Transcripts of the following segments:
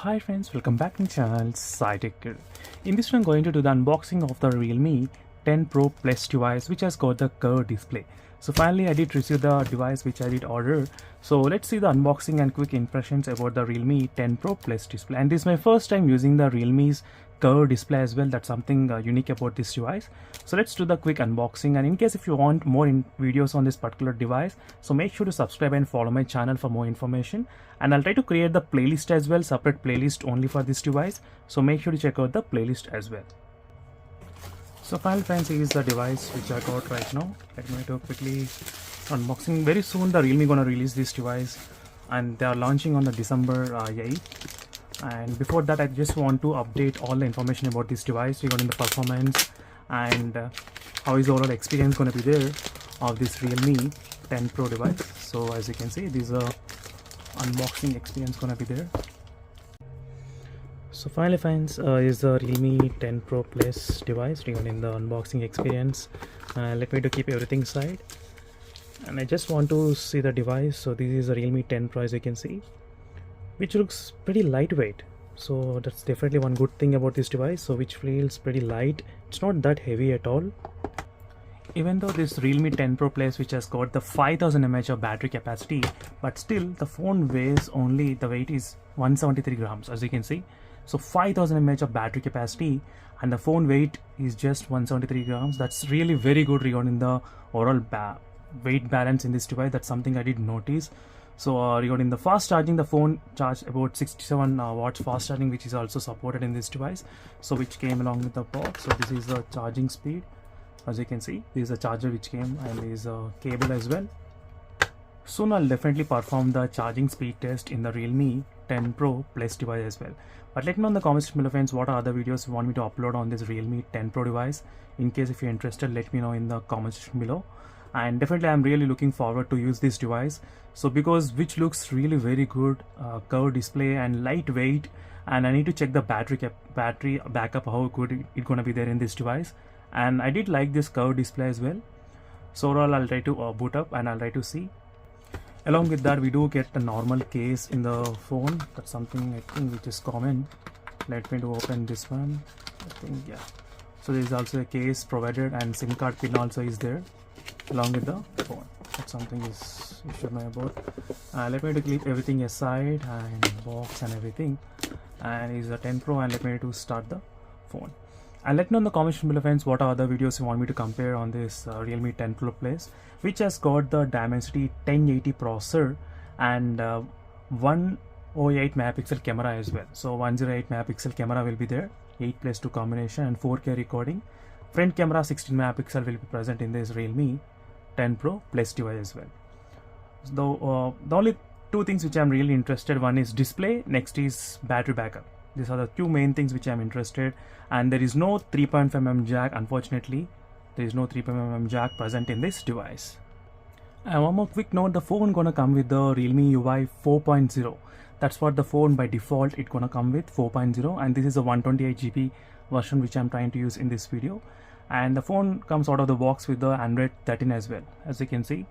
Hi friends, welcome back to my channel SciTech. In this one I'm going to do the unboxing of the Realme 10 Pro Plus device which has got the curved display. So finally I did receive the device which I did order. So let's see the unboxing and quick impressions about the Realme 10 Pro Plus display. And this is my first time using the Realme's curved display as well. That's something unique about this device. So let's do the quick unboxing, and in case if you want more videos on this particular device, so make sure to subscribe and follow my channel for more information. And I'll try to create the playlist as well, separate playlist only for this device, so make sure to check out the playlist as well. So finally friends, here is the device which I got right now. Let me do quickly unboxing. Very soon the Realme gonna release this device, and they are launching on the December 8th. And before that I just want to update all the information about this device regarding the performance and how is the overall experience going to be there of this Realme 10 Pro device. So as you can see, this is a unboxing experience going to be there. So finally friends, is the Realme 10 Pro Plus device regarding the unboxing experience. Let me to keep everything aside, and I just want to see the device. So this is a Realme 10 Pro, as you can see, which looks pretty lightweight. So that's definitely one good thing about this device. So which feels pretty light, it's not that heavy at all. Even though this Realme 10 Pro Plus, which has got the 5000 mAh of battery capacity, but still the phone weighs only, the weight is 173 grams, as you can see. So 5000 mAh of battery capacity and the phone weight is just 173 grams. That's really very good regarding the overall weight balance in this device. That's something I did notice. So regarding the fast charging, the phone charged about 67 watts fast charging, which is also supported in this device, so which came along with the box. So this is the charging speed, as you can see. This is a charger which came, and there is a cable as well. Soon I'll definitely perform the charging speed test in the Realme 10 Pro Plus device as well. But let me know in the comments below friends, what are other videos you want me to upload on this Realme 10 Pro device. In case if you're interested, let me know in the comments section below. And definitely I'm really looking forward to use this device, so because which looks really very good, curved display and lightweight. And I need to check the battery backup, how good it's gonna be there in this device. And I did like this curved display as well. So overall I'll try to boot up and I'll try to see. Along with that, we do get a normal case in the phone. That's something I think which is common. Let me open this one. I think, yeah, so there is also a case provided, and SIM card pin also is there along with the phone. That's something is you should know about. Let me to keep everything aside, and box and everything, and is a 10 Pro, and let me to start the phone. And let me know in the comments below friends, what are other videos you want me to compare on this Realme 10 Pro Plus, which has got the Dimensity 1080 processor and 108 megapixel camera as well. So 108 megapixel camera will be there, 8+2 combination, and 4K recording. Front camera 16 megapixel will be present in this Realme 10 Pro Plus device as well. So the only two things which I'm really interested, one is display, next is battery backup. These are the two main things which I'm interested. And there is no 3.5mm jack, unfortunately. There is no 3.5mm jack present in this device. And one more quick note, the phone gonna come with the Realme UI 4.0. That's what the phone by default it gonna come with, 4.0, and this is a 128GB version which I'm trying to use in this video. And the phone comes out of the box with the Android 13 as well, as you can see.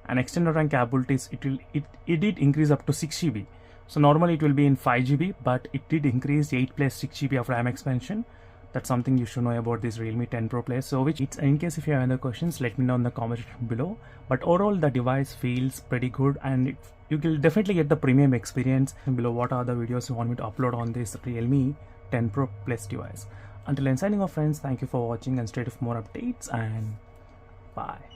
And extended RAM capabilities, it did increase up to 6GB. So normally it will be in 5GB, but it did increase 8+6GB of RAM expansion. That's something you should know about this Realme 10 Pro Plus. So which it's, in case if you have other questions, let me know in the comments below. But overall the device feels pretty good, and you will definitely get the premium experience. Below, what are the videos you want me to upload on this Realme 10 Pro Plus device. Until then, signing off friends, thank you for watching, and stay tuned for more updates, and bye.